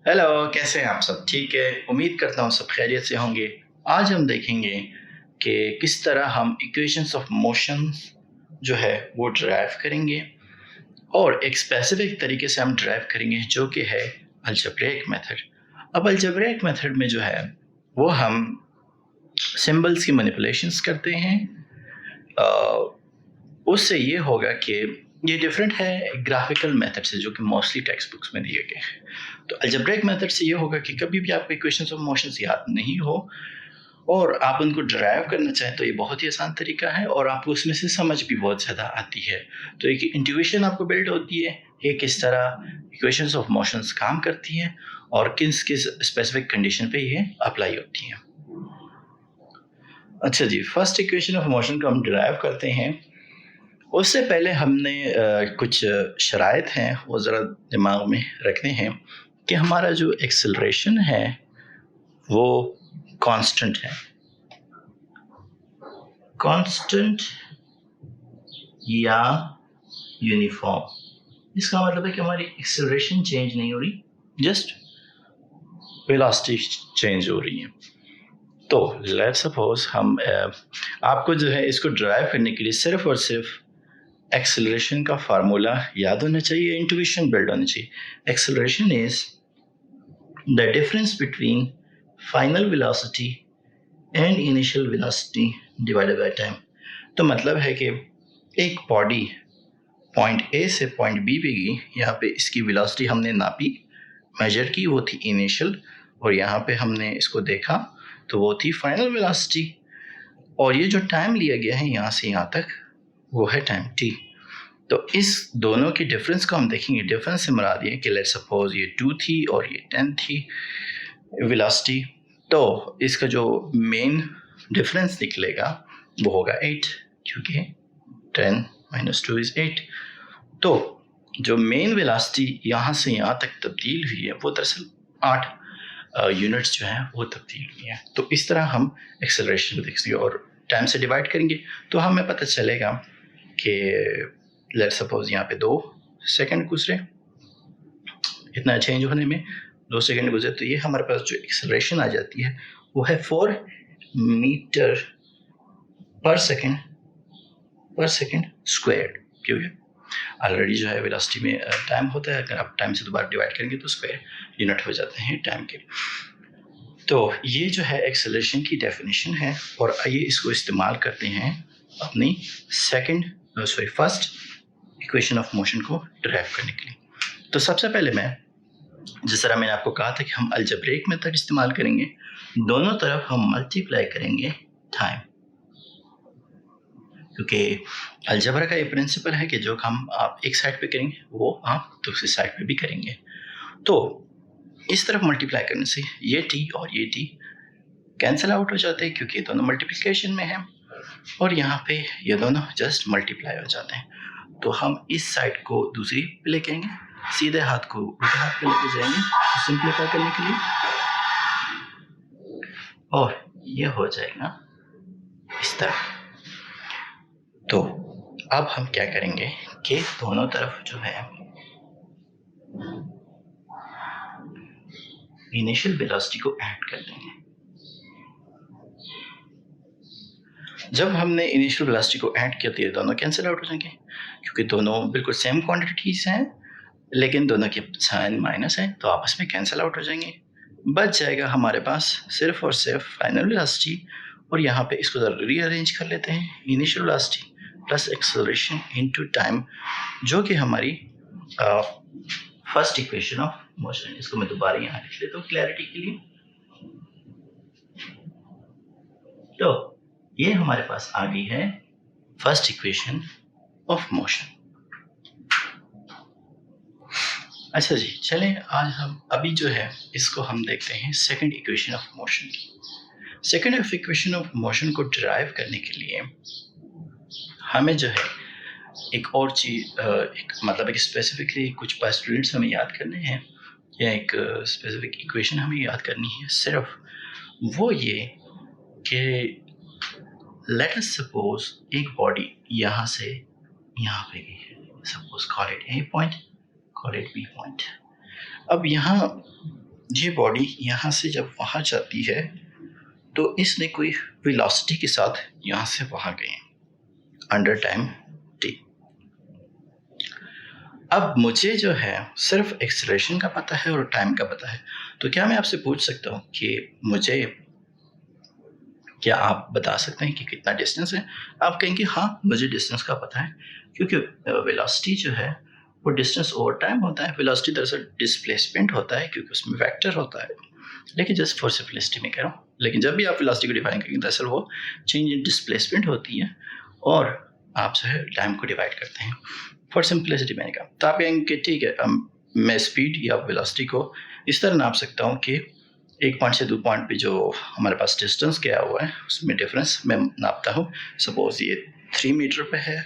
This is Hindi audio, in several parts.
हेलो, कैसे हैं आप सब? ठीक है, उम्मीद करता हूँ सब खैरियत से होंगे। आज हम देखेंगे कि किस तरह हम इक्वेशंस ऑफ मोशंस जो है वो ड्राइव करेंगे और एक स्पेसिफिक तरीके से हम ड्राइव करेंगे जो कि है अलजेब्रिक मेथड। अब अलजेब्रिक मेथड में जो है वो हम सिंबल्स की मैनिपुलेशंस करते हैं। उससे ये होगा कि ये डिफरेंट है ग्राफिकल मेथड से जो कि मोस्टली टेक्स्ट बुक्स में दिए गए हैं। तो अलजेब्रिक मेथड से ये होगा कि कभी भी आपको इक्वेशंस ऑफ मोशंस याद नहीं हो और आप उनको ड्राइव करना चाहें तो ये बहुत ही आसान तरीका है और आपको उसमें से समझ भी बहुत ज़्यादा आती है। तो एक इंट्यूशन आपको बिल्ड होती है कि किस तरह इक्वेशंस ऑफ मोशंस काम करती हैं और किस किस स्पेसिफिक कंडीशन पे ये अप्लाई होती हैं। अच्छा जी, फर्स्ट इक्वेशन ऑफ मोशन को हम ड्राइव करते हैं। उससे पहले हमने कुछ शराइत हैं वो ज़रा दिमाग में रखने हैं कि हमारा जो एक्सेलरेशन है वो कांस्टेंट है। कांस्टेंट या यूनिफॉर्म, इसका मतलब है कि हमारी एक्सेलरेशन चेंज नहीं हो रही, जस्ट वेलोसिटी चेंज हो रही है। तो लेट्स सपोज हम आपको जो है इसको ड्राइव करने के लिए सिर्फ और सिर्फ एक्सेलरेशन का फार्मूला याद होना चाहिए, इंट्यूशन बिल्ड होनी चाहिए। Acceleration is the difference between final velocity and initial velocity divided by time. तो मतलब है कि एक बॉडी पॉइंट ए से पॉइंट बी पे गई, यहाँ पे इसकी वेलोसिटी हमने नापी, मेजर की, वो थी इनिशियल, और यहाँ पे हमने इसको देखा तो वो थी फाइनल वेलोसिटी। और ये जो टाइम लिया गया है यहाँ से यहाँ तक वो है टाइम टी। तो इस दोनों के डिफरेंस को हम देखेंगे। डिफरेंस से मुराद ये कि लेट्स सपोज ये 2 थी और ये 10 थी वेलोसिटी, तो इसका जो मेन डिफरेंस निकलेगा वो होगा 8, क्योंकि 10 - 2 = 8। तो जो मेन वेलोसिटी यहाँ से यहाँ तक तब्दील हुई है वो दरअसल 8 यूनिट्स जो हैं वो तब्दील हुई हैं। तो इस तरह हम एक्सेलरेशन देखेंगे और टाइम से डिवाइड करेंगे तो हमें पता चलेगा कि लेट्स सपोज यहाँ पे 2 सेकंड गुजरे, इतना चेंज होने में 2 सेकंड गुजरे, तो ये हमारे पास जो एक्सेलरेशन आ जाती है वो है 4 मीटर पर सेकंड स्क्वायर, क्योंकि ऑलरेडी जो है वेलोसिटी में टाइम होता है, अगर आप टाइम से दोबारा डिवाइड करेंगे तो स्क्वायर यूनिट हो जाते हैं टाइम के। तो ये जो है एक्सेलरेशन की डेफिनेशन है और आइए इसको इस्तेमाल करते हैं अपनी फर्स्ट इक्वेशन ऑफ मोशन को ड्राइव करने के लिए। तो सबसे पहले मैं, जिस तरह मैंने आपको कहा था कि हम अलजेब्रिक मेथड इस्तेमाल करेंगे, दोनों तरफ हम मल्टीप्लाई करेंगे टाइम, क्योंकि अलजेब्रा का ये प्रिंसिपल है कि जो काम आप एक साइड पे करेंगे वो आप दूसरी साइड पे भी करेंगे। तो इस तरफ मल्टीप्लाई करने से ये टी और ये टी कैंसिल आउट हो जाते हैं क्योंकि दोनों मल्टीप्लिकेशन में है, और यहाँ पे ये दोनों जस्ट मल्टीप्लाई हो जाते हैं। तो हम इस साइड को दूसरी पे लेके आएंगे, सीधे हाथ को उल्टे हाथ पे लेके जाएंगे सिंप्लीफाई करने के लिए, और ये हो जाएगा इस तरह। तो अब हम क्या करेंगे कि दोनों तरफ जो है इनिशियल वेलोसिटी को ऐड कर देंगे। जब हमने इनिशियल वेलोसिटी को ऐड किया तो ये दोनों कैंसिल आउट हो जाएंगे, क्योंकि दोनों बिल्कुल सेम क्वांटिटीज हैं लेकिन दोनों के साइन माइनस है, तो आपस में कैंसिल आउट हो जाएंगे। बच जाएगा हमारे पास सिर्फ और सिर्फ फाइनल वेलोसिटी, और यहाँ पे इसको ज़रा रीअरेंज कर लेते हैं, initial velocity plus acceleration into time, जो कि हमारी फर्स्ट इक्वेशन ऑफ मोशन। इसको मैं दोबारा यहाँ लिख लेता हूँ क्लैरिटी के लिए। तो ये हमारे पास आ गई है फर्स्ट इक्वेशन ऑफ मोशन। अच्छा जी, चलें आज हम अभी जो है इसको हम देखते हैं सेकंड इक्वेशन ऑफ मोशन की। सेकंड इक्वेशन ऑफ मोशन को ड्राइव करने के लिए हमें जो है एक और चीज मतलब एक स्पेसिफिकली कुछ पोस्टुलेट्स हमें याद करने हैं, या एक स्पेसिफिक इक्वेशन हमें याद करनी है। सिर्फ वो ये कि लेट अस सपोज एक बॉडी यहाँ से यहाँ पे गई है, suppose call it A point, call it be point. अब यहाँ ये बॉडी यहाँ से जब वहाँ जाती है तो इसने कोई वेलोसिटी के साथ यहाँ से वहाँ गई अंडर टाइम टी। अब मुझे जो है सिर्फ एक्सेलरेशन का पता है और टाइम का पता है, तो क्या मैं आपसे पूछ सकता हूँ कि मुझे, क्या आप बता सकते हैं कि कितना डिस्टेंस है? आप कहेंगे हाँ मुझे डिस्टेंस का पता है, क्योंकि वेलोसिटी जो है वो डिस्टेंस ओवर टाइम होता है। वेलोसिटी दरअसल डिस्प्लेसमेंट होता है क्योंकि उसमें वेक्टर होता है, लेकिन जस्ट फॉर सिंपलिसिटी में कह रहा हूँ। लेकिन जब भी आप वेलोसिटी को डिफाइन करेंगे दरअसल वो चेंज इन डिस्प्लेसमेंट होती है और आप जो है टाइम को डिवाइड करते हैं। फॉर सिंपलिसिटी मैंने कहा, तो आप कहेंगे कि ठीक है मैं स्पीड या वेलोसिटी को इस तरह नाप सकता हूँ कि एक पॉइंट से 2 पॉइंट पे जो हमारे पास डिस्टेंस क्या हुआ है उसमें डिफरेंस मैं नापता हूँ। सपोज ये 3 मीटर पे है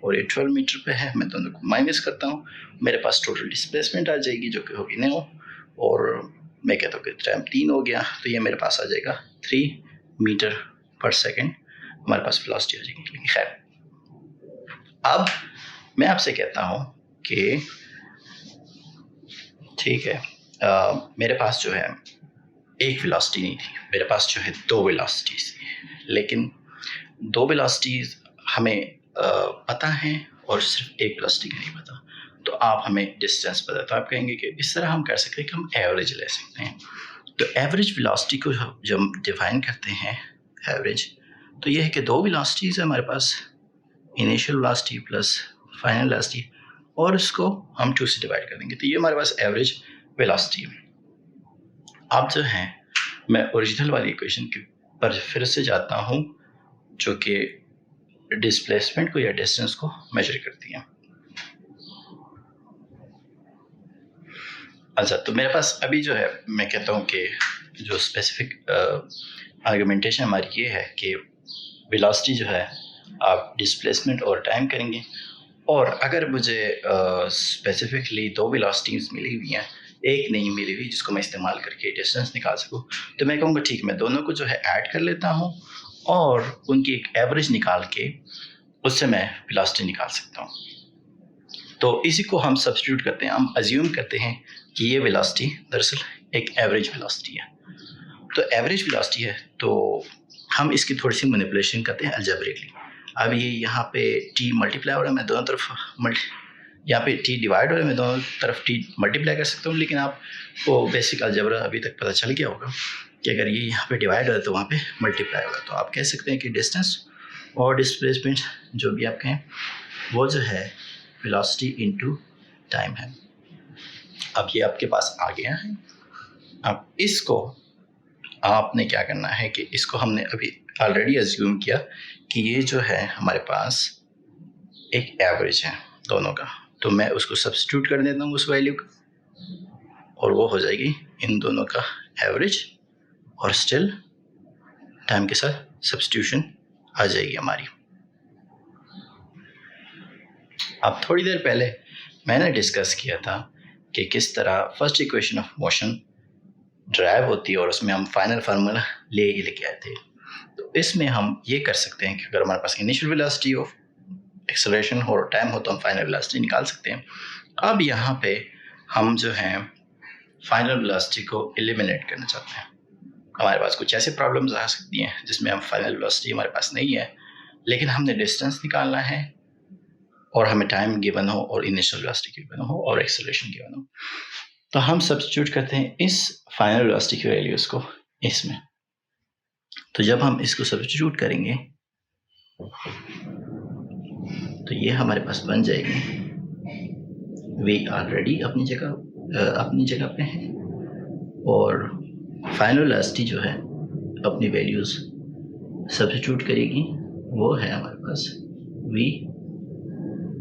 और ये 12 मीटर पे है, मैं दोनों को माइनस करता हूँ, मेरे पास टोटल डिस्प्लेसमेंट आ जाएगी जो कि होगी 9, और मैं कहता हूँ कि टाइम 3 हो गया, तो ये मेरे पास आ जाएगा 3 मीटर पर सेकेंड, हमारे पास वेलोसिटी आ जाएगी। लेकिन खैर अब मैं आपसे कहता हूँ कि ठीक है, मेरे पास जो है एक वेलोसिटी नहीं थी, मेरे पास जो है 2 वेलोसिटीज थी, लेकिन 2 वेलोसिटीज हमें पता है और सिर्फ एक वेलोसिटी का नहीं पता, तो आप हमें डिस्टेंस पता है। तो आप कहेंगे कि इस तरह हम कर सकते हैं कि हम एवरेज ले सकते हैं। तो एवरेज वेलोसिटी को जब हम डिफाइन करते हैं एवरेज, तो ये है कि 2 वेलोसिटीज है हमारे पास, initial velocity plus final velocity, और इसको हम 2 से डिवाइड कर देंगे, तो ये हमारे पास एवरेज वेलोसिटी है। अब जो है मैं ओरिजिनल वाली इक्वेशन के पर फिर से जाता हूँ जो कि डिस्प्लेसमेंट को या डिस्टेंस को मेजर करती है। अच्छा, तो मेरे पास अभी जो है मैं कहता हूँ कि जो स्पेसिफिक आर्गुमेंटेशन हमारी ये है कि वेलोसिटी जो है आप डिस्प्लेसमेंट और टाइम करेंगे, और अगर मुझे स्पेसिफिकली 2 वेलोसिटीज मिली हुई हैं, एक नहीं मिली हुई जिसको मैं इस्तेमाल करके डिस्टेंस निकाल सकूं, तो मैं कहूँगा ठीक, मैं दोनों को जो है ऐड कर लेता हूँ और उनकी एक एवरेज निकाल के उससे मैं वेलोसिटी निकाल सकता हूँ। तो इसी को हम सब्स्टिट्यूट करते हैं, हम अज्यूम करते हैं कि ये वेलोसिटी दरअसल एक एवरेज वेलोसिटी है। तो एवरेज वेलोसिटी है तो हम इसकी थोड़ी सी मैनिपुलेशन करते हैं अलजेब्रिकली। अब ये यहाँ पे टी मल्टीप्लाई हो रहा है, मैं दोनों तरफ यहाँ पे टी डिवाइड हो रहा है, मैं दोनों तरफ टी मल्टीप्लाई कर सकता हूँ, लेकिन आपको बेसिक अलजेब्रा अभी तक पता चल गया होगा कि अगर ये यहाँ पे डिवाइड हो रहा है तो वहाँ पे मल्टीप्लाई होगा। तो आप कह सकते हैं कि डिस्टेंस और डिस्प्लेसमेंट जो भी आप कहें वो जो है वेलोसिटी इनटू टाइम है। अब ये आपके पास आ गया है। अब इसको आपने क्या करना है कि इसको हमने अभी ऑलरेडी अज्यूम किया कि ये जो है हमारे पास एक एवरेज है दोनों का, तो मैं उसको सब्स्टिट्यूट कर देता हूँ उस वैल्यू का, और वो हो जाएगी इन दोनों का एवरेज, और स्टिल टाइम के साथ सब्स्टिट्यूशन आ जाएगी हमारी। अब थोड़ी देर पहले मैंने डिस्कस किया था कि किस तरह first equation of motion drive होती है और उसमें हम फाइनल फार्मूला लेके आए थे। तो इसमें हम ये कर सकते हैं कि अगर हमारे पास इनिशियल वेलोसिटी ऑफ एक्सेलरेशन और टाइम हो तो हम फाइनल वेलोसिटी निकाल सकते हैं। अब यहाँ पे हम जो है फाइनल वेलोसिटी को एलिमिनेट करना चाहते हैं। हमारे पास कुछ ऐसे प्रॉब्लम्स आ सकती हैं जिसमें हम फाइनल वेलोसिटी हमारे पास नहीं है, लेकिन हमने डिस्टेंस निकालना है और हमें टाइम गिवन हो और इनिशियल वेलोसिटी गिवन हो और एक्सेलरेशन गिवन हो। तो हम सब्स्टिट्यूट करते हैं इस फाइनल वेलोसिटी की वैल्यूज को इसमें। तो जब हम इसको सब्स्टिट्यूट करेंगे तो ये हमारे पास बन जाएगी, वी ऑलरेडी अपनी जगह पे है, और फाइनल वेलोसिटी जो है अपनी वैल्यूज सब्स्टिट्यूट करेगी, वो है हमारे पास V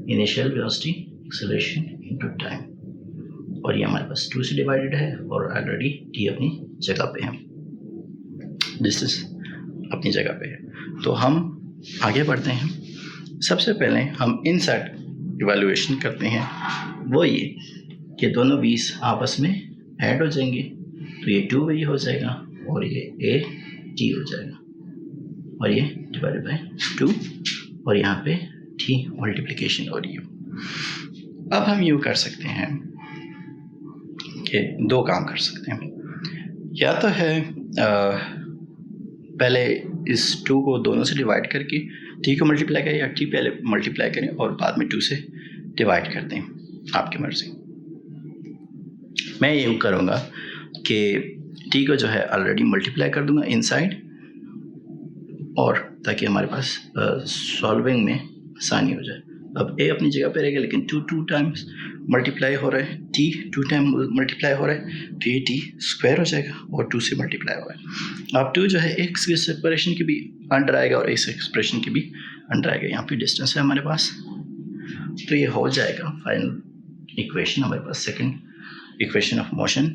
initial velocity acceleration into time, और ये हमारे पास 2 से डिवाइडेड है और ऑलरेडी टी अपनी जगह पे है, डिस्टेंस अपनी जगह पे है। तो हम आगे बढ़ते हैं। सबसे पहले हम इनसाइड इवैल्यूएशन करते हैं, वो ये कि दोनों वीज आपस में ऐड हो जाएंगे, तो ये 2 वी हो जाएगा और ये ए टी हो जाएगा, और ये डिवाइडेड बाय 2, और यहाँ पे टी मल्टीप्लिकेशन हो रही है। अब हम यूँ कर सकते हैं कि 2 काम कर सकते हैं। या तो है पहले इस 2 को दोनों से डिवाइड करके t को मल्टीप्लाई करें, या t पहले मल्टीप्लाई करें और बाद में 2 से डिवाइड कर दें, आपकी मर्ज़ी। मैं ये करूँगा कि t को जो है ऑलरेडी मल्टीप्लाई कर दूंगा इनसाइड, और ताकि हमारे पास सॉल्विंग में आसानी हो जाए। अब a अपनी जगह पे रहेगा, लेकिन 2 टाइम्स मल्टीप्लाई हो रहा है, t 2 टाइम मल्टीप्लाई हो रहा है, तो ये t स्क्वायर हो जाएगा और 2 से मल्टीप्लाई हो रहा है। अब 2 जो है एक सेपरेशन की भी अंडर आएगा और इस एक्सप्रेशन की भी अंडर आएगा। यहाँ पे डिस्टेंस है हमारे पास, तो ये हो जाएगा फाइनल इक्वेशन हमारे पास, सेकंड इक्वेशन ऑफ मोशन।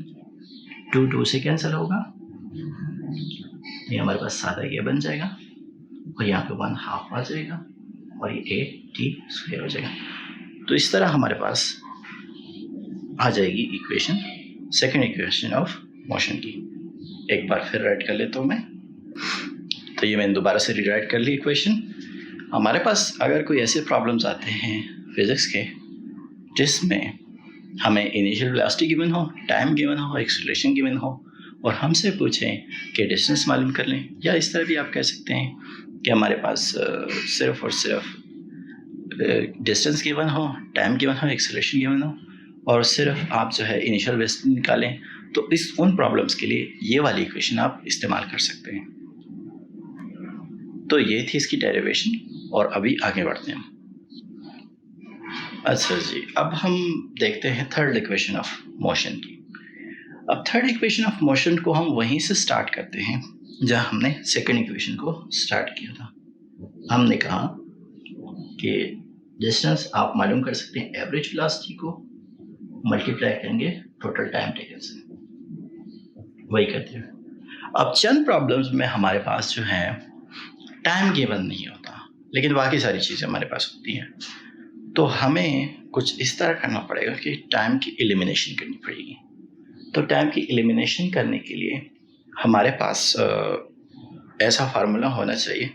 2 से कैंसिल होगा, ये हमारे पास सादा ये बन जाएगा, और यहाँ पे 1/2 आ जाएगा, और ये t स्क्वायर हो जाएगा। तो इस तरह हमारे पास आ जाएगी equation, second equation of motion की। एक बार फिर राइट कर लेता हूँ मैं, तो ये मैंने दोबारा से रीराइट कर ली इक्वेशन। हमारे पास अगर कोई ऐसे प्रॉब्लम्स आते हैं फिज़िक्स के जिसमें हमें इनिशियल वेलोसिटी गिवन हो, टाइम गिवन हो, एक्सेलरेशन गिवन हो, और हमसे पूछें कि डिस्टेंस मालूम कर लें, या इस तरह भी आप कह सकते हैं कि हमारे पास सिर्फ और सिर्फ डिस्टेंस गिवन हो, टाइम गिवन हो, एक्सेलरेशन गिवन हो, और सिर्फ आप जो है इनिशियल वेलोसिटी निकालें, तो इस उन प्रॉब्लम्स के लिए ये वाली इक्वेशन आप इस्तेमाल कर सकते हैं। तो ये थी इसकी डेरिवेशन, और अभी आगे बढ़ते हैं। अच्छा जी, अब हम देखते हैं थर्ड इक्वेशन ऑफ मोशन की। अब थर्ड इक्वेशन ऑफ मोशन को हम वहीं से स्टार्ट करते हैं जहाँ हमने सेकंड इक्वेशन को स्टार्ट किया था। हमने कहा कि डिस्टेंस आप मालूम कर सकते हैं एवरेज वेलोसिटी को मल्टीप्लाई करेंगे टोटल टाइम टेकन से, वही करते हैं। अब चंद प्रॉब्लम्स में हमारे पास जो है टाइम गिवन नहीं होता, लेकिन बाकी सारी चीज़ें हमारे पास होती हैं, तो हमें कुछ इस तरह करना पड़ेगा कि टाइम की एलिमिनेशन करनी पड़ेगी। तो टाइम की एलिमिनेशन करने के लिए हमारे पास ऐसा फार्मूला होना चाहिए।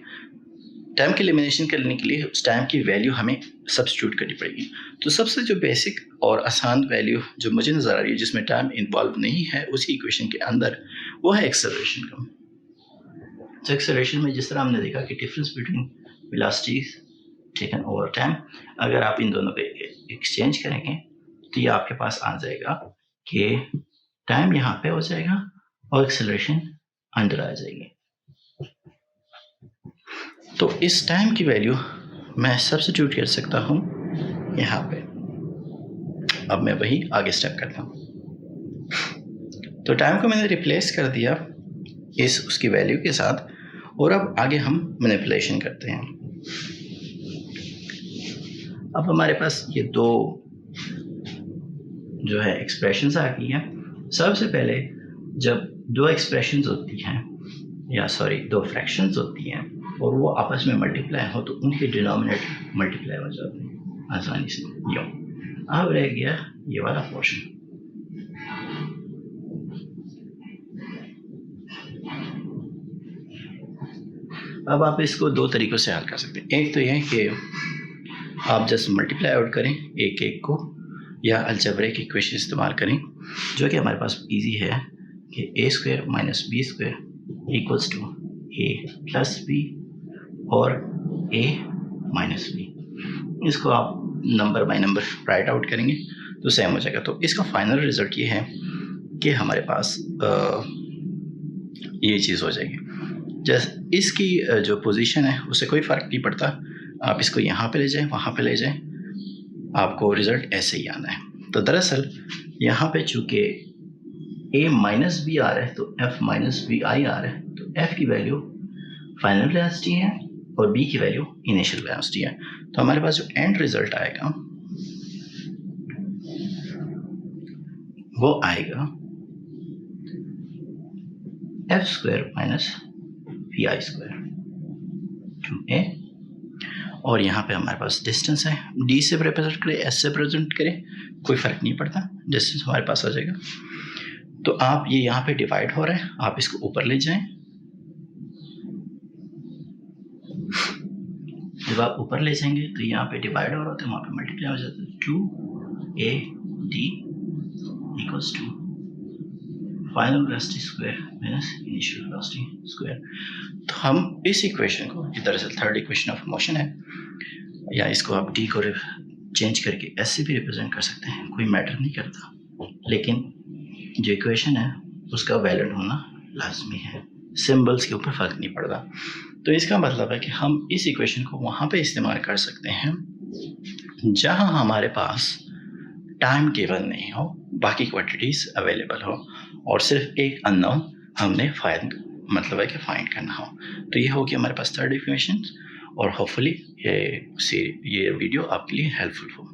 टाइम की एलिमिनेशन करने के लिए उस टाइम की वैल्यू हमें सब्स्टिट्यूट करनी पड़ेगी। तो सबसे जो बेसिक और आसान वैल्यू जो मुझे नज़र आ रही है जिसमें टाइम इन्वॉल्व नहीं है उसी इक्वेशन के अंदर, वो है एक्सेलरेशन का। तो एक्सेलरेशन में जिस तरह हमने देखा कि difference between velocity taken over time, अगर आप इन दोनों पे एक्सचेंज करेंगे तो ये आपके पास आ जाएगा कि टाइम यहाँ पे हो जाएगा और एक्सेलरेशन अंडर आ जाएगी। तो इस टाइम की वैल्यू मैं सब्स्टिट्यूट कर सकता हूँ यहाँ पे। अब मैं वही आगे स्टेप करता हूँ। तो टाइम को मैंने रिप्लेस कर दिया इस उसकी वैल्यू के साथ, और अब आगे हम मैनिपुलेशन करते हैं। अब हमारे पास ये दो जो है एक्सप्रेशंस आ गई हैं। सबसे पहले जब दो एक्सप्रेशंस होती हैं, या सॉरी दो फ्रैक्शंस होती हैं, और वो आपस में मल्टीप्लाई हो तो उनके डिनोमिनेटर मल्टीप्लाई हो जाते हैं आसानी से। यो अब रह गया ये वाला पोर्शन। अब आप इसको दो तरीक़ों से हल कर सकते हैं। एक तो यह है कि आप जस्ट मल्टीप्लाई आउट करें एक एक को, या अलजेब्रिक इक्वेशन इस्तेमाल करें, जो कि हमारे पास इजी है कि a² - b² equals to a+b और a - b। इसको आप number by number right out करेंगे तो सेम हो जाएगा। तो इसका फाइनल रिजल्ट ये है कि हमारे पास ये चीज़ हो जाएगी। जैसे इसकी जो पोजीशन है उससे कोई फ़र्क नहीं पड़ता, आप इसको यहाँ पे ले जाएं, वहाँ पे ले जाएं, आपको रिज़ल्ट ऐसे ही आना है। तो दरअसल यहाँ पे चूँकि a - b आ रहा है तो f - b i आ रहा है, तो f की वैल्यू फाइनल वेलोसिटी है और b की वैल्यू इनिशियल वेलोसिटी है। तो हमारे पास जो एंड रिज़ल्ट आएगा वो आएगा f² - vi² 2a, और यहाँ पे हमारे पास डिस्टेंस है, d से रिप्रेजेंट करें, s से रिप्रेजेंट करें, कोई फ़र्क नहीं पड़ता, डिस्टेंस हमारे पास आ जाएगा। तो आप ये यहाँ पे डिवाइड हो रहा है, आप इसको ऊपर ले जाएं। जब आप ऊपर ले जाएंगे तो यहाँ पे डिवाइड हो रहा है, वहाँ पे मल्टीप्लाई हो जाता है। 2ad equals to final velocity square minus initial velocity square. तो हम इस इक्वेशन को, ये दरअसल थर्ड इक्वेशन ऑफ मोशन है, या इसको आप डी को चेंज करके एस से भी रिप्रेजेंट कर सकते हैं, कोई मैटर नहीं करता, लेकिन जो इक्वेशन है उसका वैलिड होना लाजमी है, सिंबल्स के ऊपर फ़र्क नहीं पड़ता। तो इसका मतलब है कि हम इस इक्वेशन को वहाँ पे इस्तेमाल कर सकते हैं जहाँ हमारे पास टाइम गिवन नहीं हो, बाकी क्वांटिटीज़ अवेलेबल हो, और सिर्फ एक अननोन हमने फाइंड करना हो। तो ये होगी हमारे पास थर्ड इक्वेशन, और होपफुली ये वीडियो आपके लिए हेल्पफुल हो।